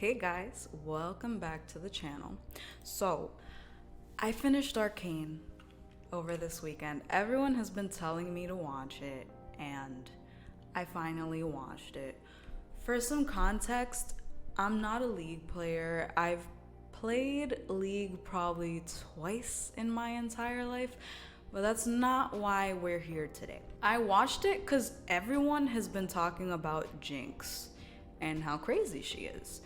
Hey guys, welcome back to the channel. So, I finished Arcane over this weekend. Everyone has been telling me to watch it, and I finally watched it. For some context, I'm not a League player. I've played League probably twice in my entire life, but that's not why we're here today. I watched it because everyone has been talking about Jinx and how crazy she is.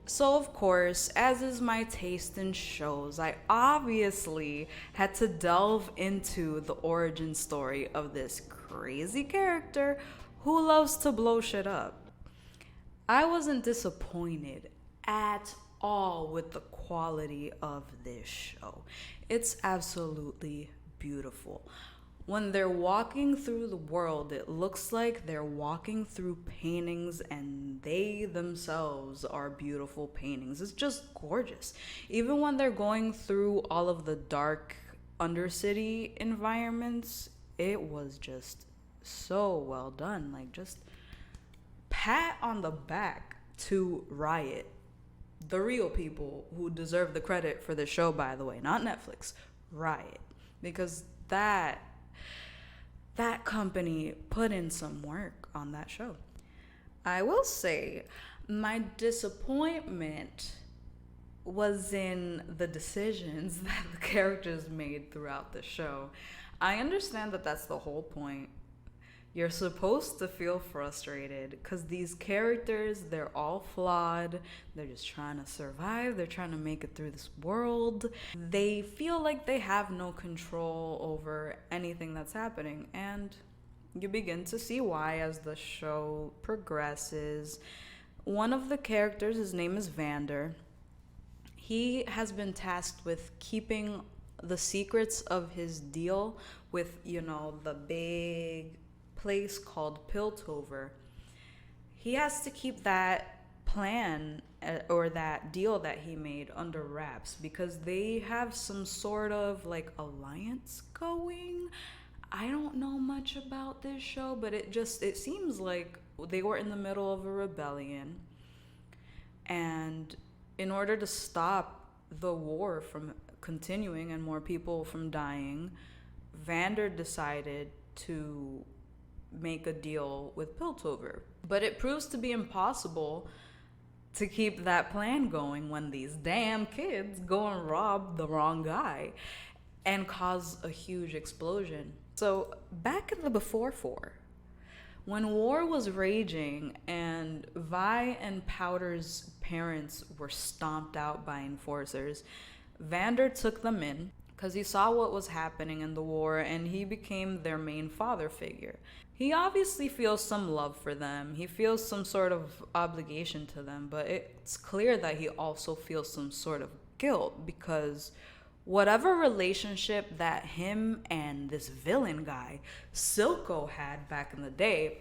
So, of course, as is my taste in shows, I obviously had to delve into the origin story of this crazy character who loves to blow shit up. I wasn't disappointed at all with the quality of this show. It's absolutely beautiful. When they're walking through the world, it looks like they're walking through paintings, and they themselves are beautiful paintings. It's just gorgeous. Even when they're going through all of the dark Undercity environments, it was just so well done. Like, just pat on the back to Riot, the real people who deserve the credit for the show, by the way, not Netflix, Riot, because that company put in some work on that show. I will say my disappointment was in the decisions that the characters made throughout the show. I understand that that's the whole point. You're supposed to feel frustrated because these characters, they're all flawed. They're just trying to survive. They're trying to make it through this world. They feel like they have no control over anything that's happening. And you begin to see why as the show progresses. One of the characters, his name is Vander. He has been tasked with keeping the secrets of his deal with, the big place called Piltover. He has to keep that plan or that deal that he made under wraps because they have some sort of like alliance going. I don't know much about this show, but it seems like they were in the middle of a rebellion, and in order to stop the war from continuing and more people from dying, Vander decided to make a deal with Piltover. But it proves to be impossible to keep that plan going when these damn kids go and rob the wrong guy and cause a huge explosion. So back in the before 4, when war was raging and Vi and Powder's parents were stomped out by enforcers, Vander took them in because he saw what was happening in the war, and he became their main father figure. He obviously feels some love for them. He feels some sort of obligation to them, but it's clear that he also feels some sort of guilt because whatever relationship that him and this villain guy, Silco, had back in the day,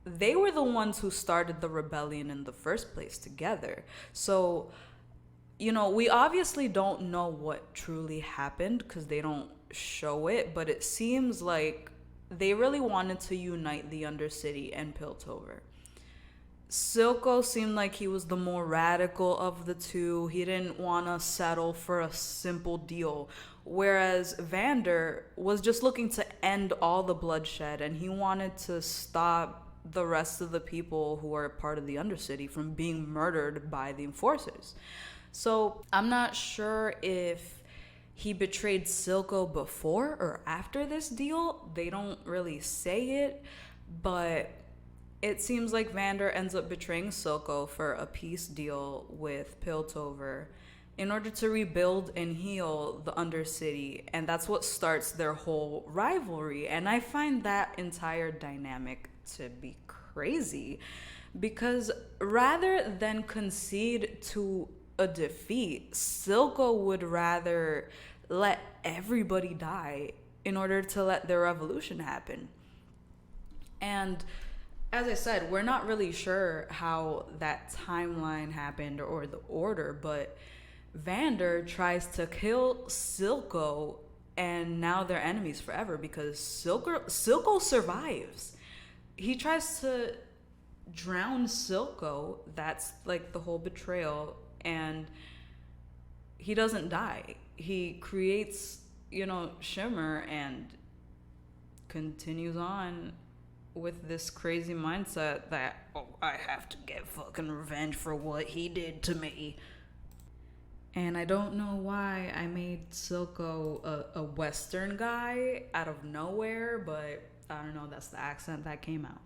they were the ones who started the rebellion in the first place together. So, we obviously don't know what truly happened because they don't show it, but it seems like they really wanted to unite the Undercity and Piltover. Silco seemed like he was the more radical of the two. He didn't want to settle for a simple deal, whereas Vander was just looking to end all the bloodshed, and he wanted to stop the rest of the people who are part of the Undercity from being murdered by the enforcers. So I'm not sure if he betrayed Silco before or after this deal. They don't really say it, but it seems like Vander ends up betraying Silco for a peace deal with Piltover in order to rebuild and heal the Undercity, and that's what starts their whole rivalry. And I find that entire dynamic to be crazy because rather than concede to a defeat, Silco would rather let everybody die in order to let the revolution happen. And as I said, we're not really sure how that timeline happened or the order, but Vander tries to kill Silco, and now they're enemies forever because Silco survives. He tries to drown Silco. That's like the whole betrayal. And he doesn't die. He creates, Shimmer and continues on with this crazy mindset that, I have to get fucking revenge for what he did to me. And I don't know why I made Silco a Western guy out of nowhere, but I don't know, that's the accent that came out.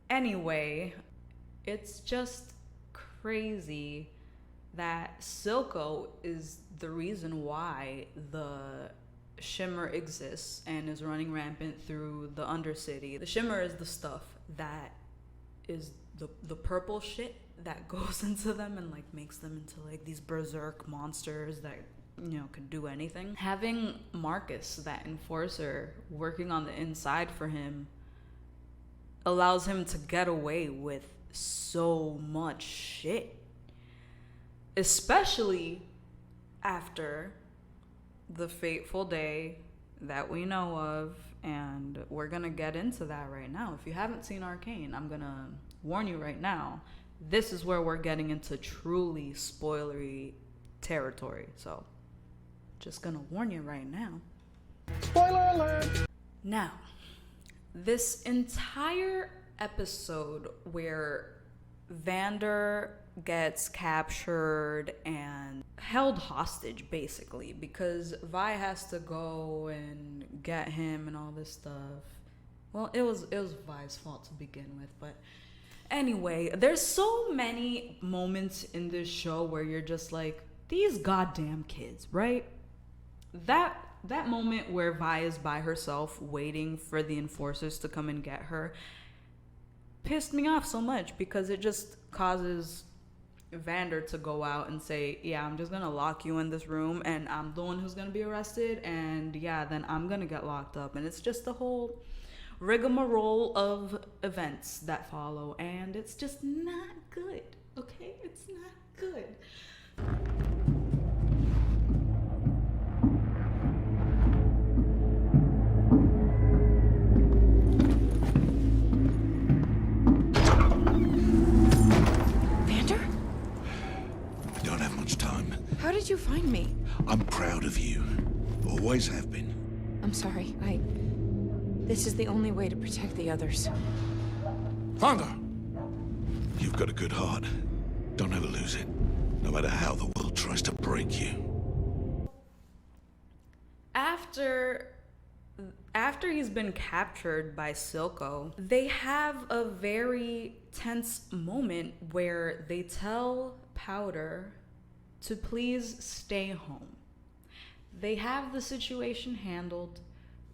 Anyway, it's just crazy that Silco is the reason why the Shimmer exists and is running rampant through the Undercity. The Shimmer is the stuff that is the purple shit that goes into them and like makes them into like these berserk monsters that could do anything. Having Marcus, that enforcer, working on the inside for him allows him to get away with so much shit, especially after the fateful day that we know of. And we're gonna get into that right now. If you haven't seen Arcane, I'm gonna warn you right now, this is where we're getting into truly spoilery territory. So just gonna warn you right now. Spoiler alert! Now, this entire episode where Vander gets captured and held hostage, basically, because Vi has to go and get him and all this stuff. Well, it was Vi's fault to begin with, but anyway, there's so many moments in this show where you're just like, these goddamn kids, right? That moment where Vi is by herself waiting for the enforcers to come and get her pissed me off so much, because it just causes Vander to go out and say, yeah, I'm just gonna lock you in this room and I'm the one who's gonna be arrested, and yeah, then I'm gonna get locked up. And it's just the whole rigmarole of events that follow, and it's just not good, okay? It's not good. How did you find me? I'm proud of you. Always have been. I'm sorry. This is the only way to protect the others. Vander! You've got a good heart. Don't ever lose it. No matter how the world tries to break you. After he's been captured by Silco, they have a very tense moment where they tell Powder to please stay home. They have the situation handled.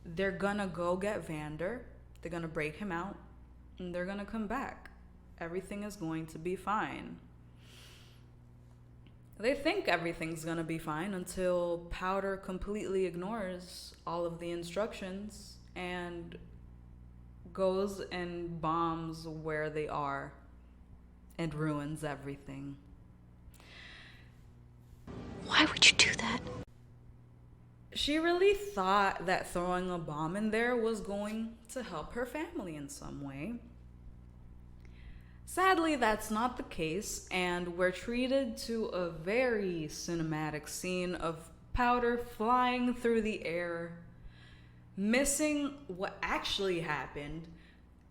They're gonna go get Vander. They're gonna break him out, and they're gonna come back. Everything is going to be fine. They think everything's gonna be fine until Powder completely ignores all of the instructions and goes and bombs where they are and ruins everything. Why would you do that? She really thought that throwing a bomb in there was going to help her family in some way. Sadly, that's not the case, and we're treated to a very cinematic scene of Powder flying through the air, missing what actually happened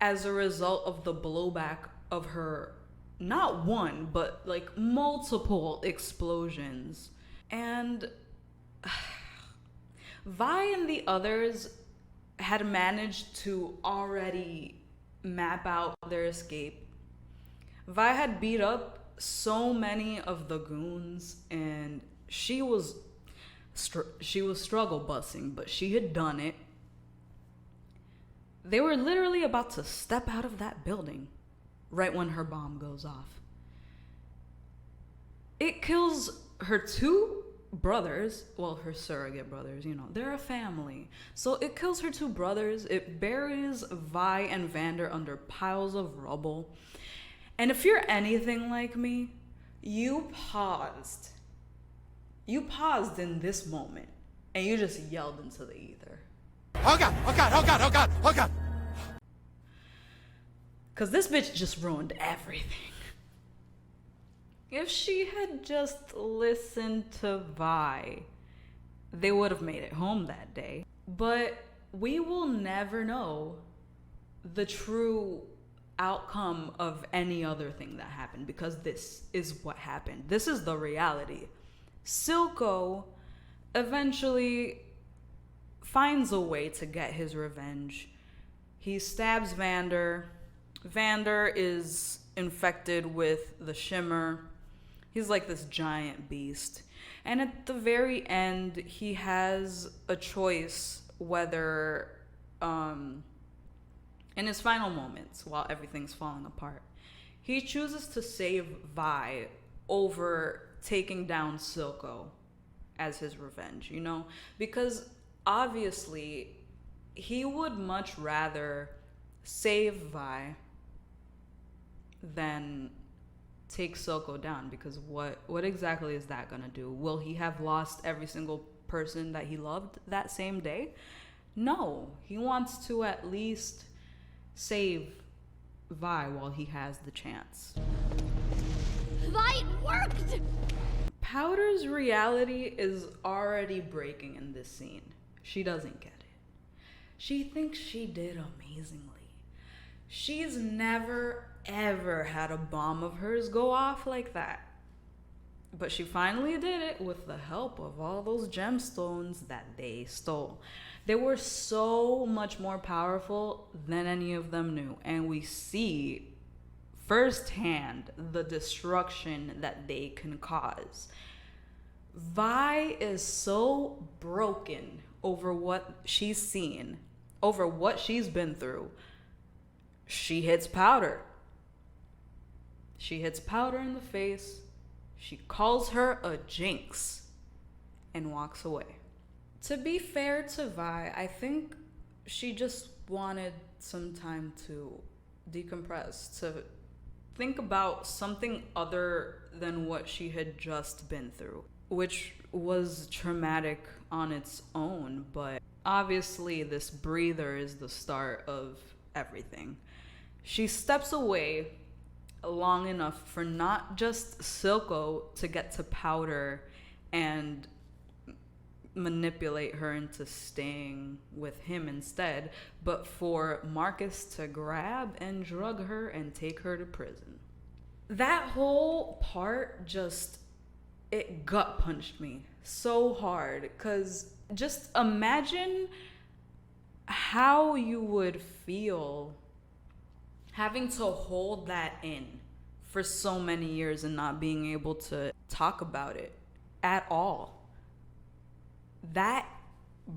as a result of the blowback of her, not one, but like multiple explosions. And Vi and the others had managed to already map out their escape. Vi had beat up so many of the goons, and she was struggle busing, but she had done it. They were literally about to step out of that building right when her bomb goes off. It kills her two brothers, well, her surrogate brothers, they're a family. So it kills her two brothers. It buries Vi and Vander under piles of rubble. And if you're anything like me, you paused in this moment and you just yelled into the ether. Oh God, oh God, oh God, oh God, oh God! Because this bitch just ruined everything. If she had just listened to Vi, they would have made it home that day. But we will never know the true outcome of any other thing that happened, because this is what happened. This is the reality. Silco eventually finds a way to get his revenge. He stabs Vander. Vander is infected with the Shimmer. He's like this giant beast. And at the very end, he has a choice whether, in his final moments, while everything's falling apart, he chooses to save Vi over taking down Silco as his revenge, you know? Because obviously, he would much rather save Vi than take Silco down, because what exactly is that gonna do? Will he have lost every single person that he loved that same day? No, he wants to at least save Vi while he has the chance. Vi, it worked! Powder's reality is already breaking in this scene. She doesn't get it. She thinks she did amazingly. She's never ever had a bomb of hers go off like that. But she finally did it with the help of all those gemstones that they stole. They were so much more powerful than any of them knew. And we see firsthand the destruction that they can cause. Vi is so broken over what she's seen, over what she's been through. She hits Powder. She hits Powder in the face. She calls her a Jinx and walks away. To be fair to Vi, I think she just wanted some time to decompress, to think about something other than what she had just been through, which was traumatic on its own, but obviously this breather is the start of everything. She steps away long enough for not just Silco to get to Powder and manipulate her into staying with him instead, but for Marcus to grab and drug her and take her to prison. That whole part just, it gut punched me so hard, because just imagine how you would feel having to hold that in for so many years and not being able to talk about it at all. That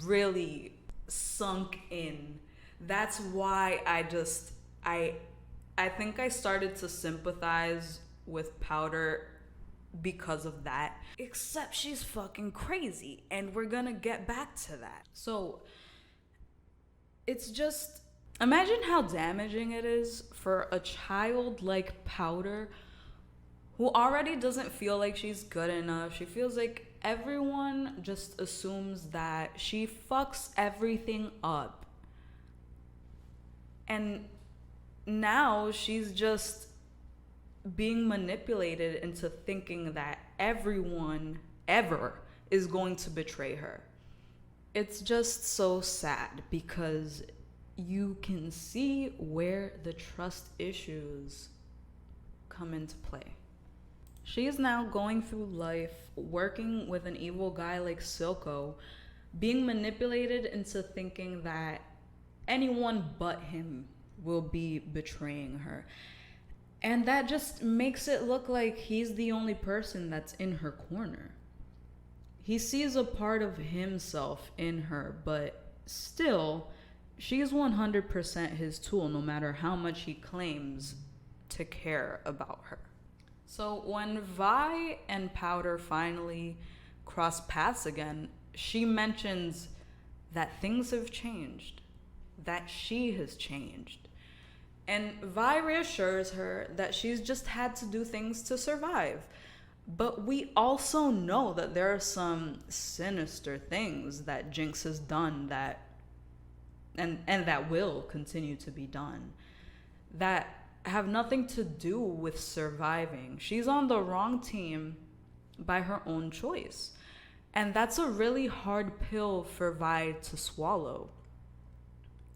really sunk in. That's why I think I started to sympathize with Powder because of that. Except she's fucking crazy, and we're gonna get back to that. So it's just, imagine how damaging it is for a child like Powder, who already doesn't feel like she's good enough. She feels like everyone just assumes that she fucks everything up. And now she's just being manipulated into thinking that everyone ever is going to betray her. It's just so sad, because you can see where the trust issues come into play. She is now going through life working with an evil guy like Silco, being manipulated into thinking that anyone but him will be betraying her. And that just makes it look like he's the only person that's in her corner. He sees a part of himself in her, but still, she's 100% his tool, no matter how much he claims to care about her. So when Vi and Powder finally cross paths again, she mentions that things have changed, that she has changed. And Vi reassures her that she's just had to do things to survive. But we also know that there are some sinister things that Jinx has done that and that will continue to be done, that have nothing to do with surviving. She's on the wrong team by her own choice. And that's a really hard pill for Vi to swallow.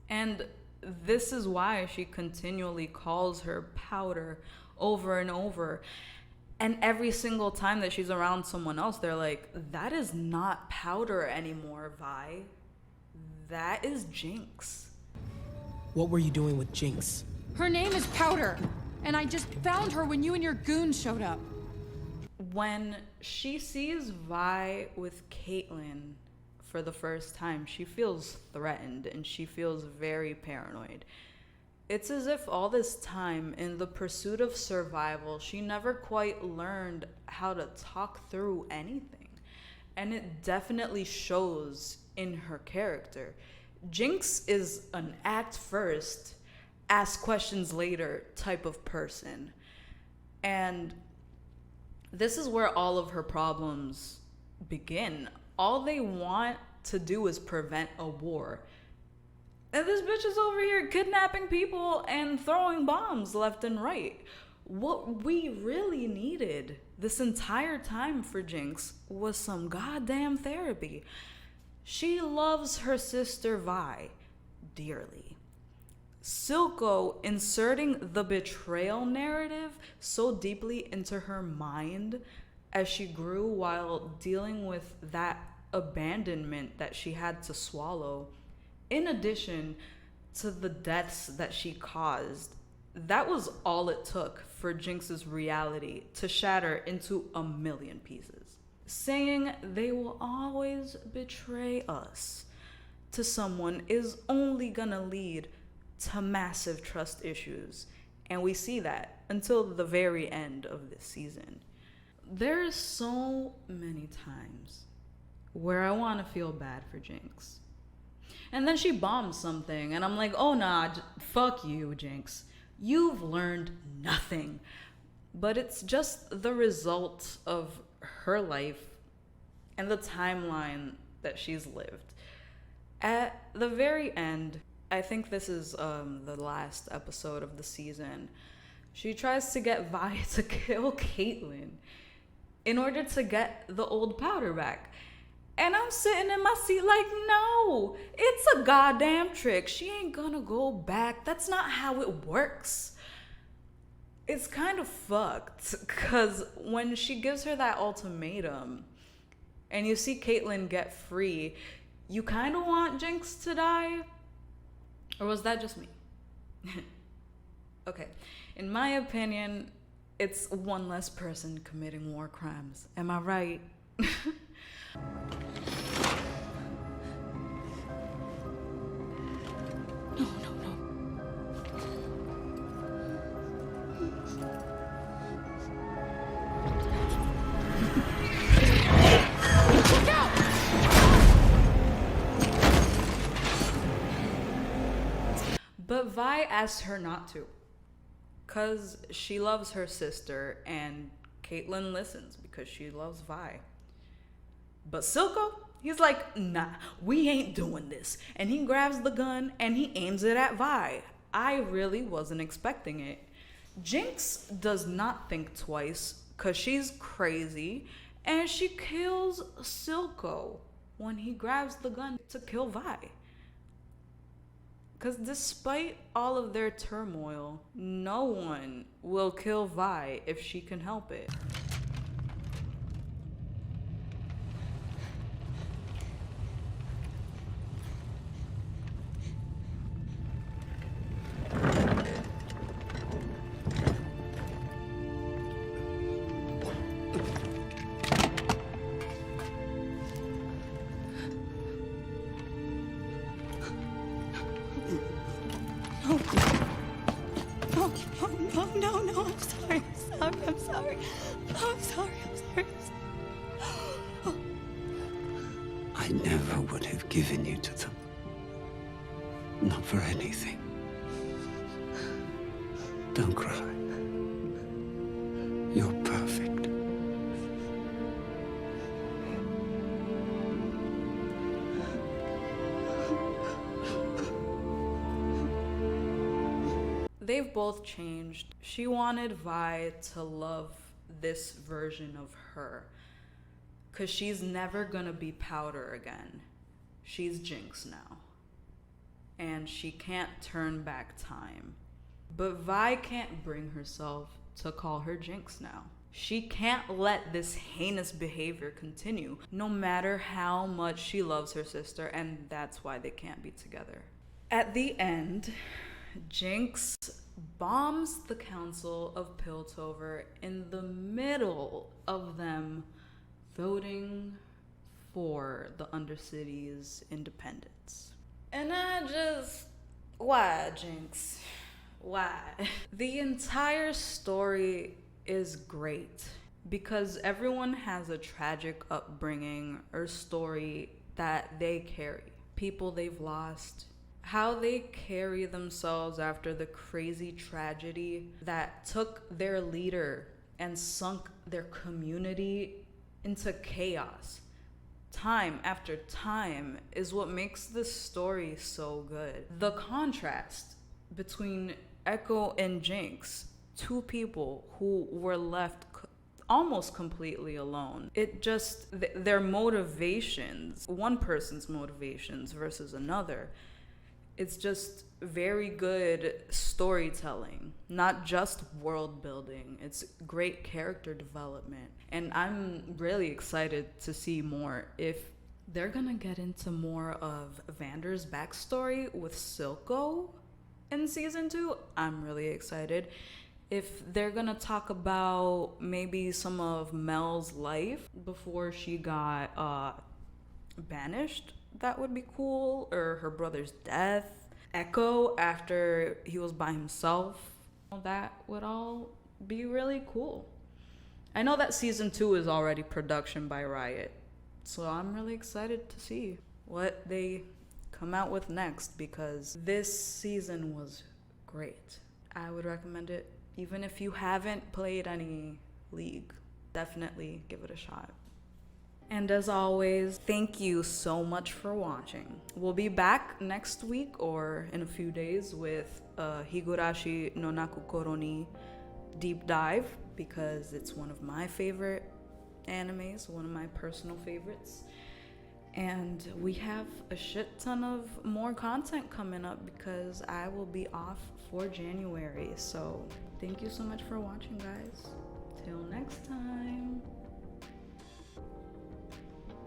And this is why she continually calls her powder over and over. And every single time that she's around someone else, they're like, that is not powder anymore, Vi. That is Jinx. What were you doing with Jinx? Her name is Powder, and I just found her when you and your goons showed up. When she sees Vi with Caitlyn for the first time, she feels threatened and she feels very paranoid. It's as if all this time in the pursuit of survival, she never quite learned how to talk through anything. And it definitely shows in her character. Jinx is an act first, ask questions later type of person. And this is where all of her problems begin. All they want to do is prevent a war. And this bitch is over here kidnapping people and throwing bombs left and right. What we really needed this entire time for Jinx was some goddamn therapy. She loves her sister Vi dearly. Silco inserting the betrayal narrative so deeply into her mind as she grew while dealing with that abandonment that she had to swallow, in addition to the deaths that she caused, that was all it took for Jinx's reality to shatter into a million pieces. Saying they will always betray us to someone is only gonna lead to massive trust issues, and we see that until the very end of this season. There's so many times where I want to feel bad for Jinx, and then she bombs something and I'm like, oh nah, fuck you, Jinx, you've learned nothing. But it's just the result of her life and the timeline that she's lived. At the very end, I think this is the last episode of the season, she tries to get Vi to kill Caitlyn in order to get the old powder back. And I'm sitting in my seat like, no, it's a goddamn trick. She ain't gonna go back. That's not how it works. It's kind of fucked, because when she gives her that ultimatum and you see Caitlyn get free, you kind of want Jinx to die. Or was that just me? Okay, in my opinion, it's one less person committing war crimes. Am I right? No, no, no. Look out! But Vi asks her not to, because she loves her sister, and Caitlyn listens because she loves Vi. But Silco, he's like, nah, we ain't doing this. And he grabs the gun and he aims it at Vi. I really wasn't expecting it. Jinx does not think twice because she's crazy, and she kills Silco when he grabs the gun to kill Vi. Because despite all of their turmoil, no one will kill Vi if she can help it. No, I'm sorry. I never would have given you to them. Not for anything. Don't cry. You're perfect. They've they've both changed. She wanted Vi to love this version of her, because she's never gonna be Powder again. She's Jinx now. And she can't turn back time. But Vi can't bring herself to call her Jinx now. She can't let this heinous behavior continue, no matter how much she loves her sister, and that's why they can't be together. At the end, Jinx bombs the Council of Piltover in the middle of them voting for the Undercity's independence. And why, Jinx? Why? The entire story is great because everyone has a tragic upbringing or story that they carry. People they've lost, how they carry themselves after the crazy tragedy that took their leader and sunk their community into chaos. Time after time is what makes this story so good. The contrast between Echo and Jinx, two people who were left almost completely alone. It just, their motivations, one person's motivations versus another, it's just very good storytelling, not just world building. It's great character development. And I'm really excited to see more. If they're gonna get into more of Vander's backstory with Silco in season 2, I'm really excited. If they're gonna talk about maybe some of Mel's life before she got banished, that would be cool. Or her brother's death. Echo after he was by himself. That would all be really cool. I know that season 2 is already production by Riot, so I'm really excited to see what they come out with next, because this season was great. I would recommend it. Even if you haven't played any League, definitely give it a shot. And as always, thank you so much for watching. We'll be back next week or in a few days with Higurashi no Naku Koroni deep dive, because it's one of my favorite animes, one of my personal favorites. And we have a shit ton of more content coming up because I will be off for January. So thank you so much for watching, guys. Till next time.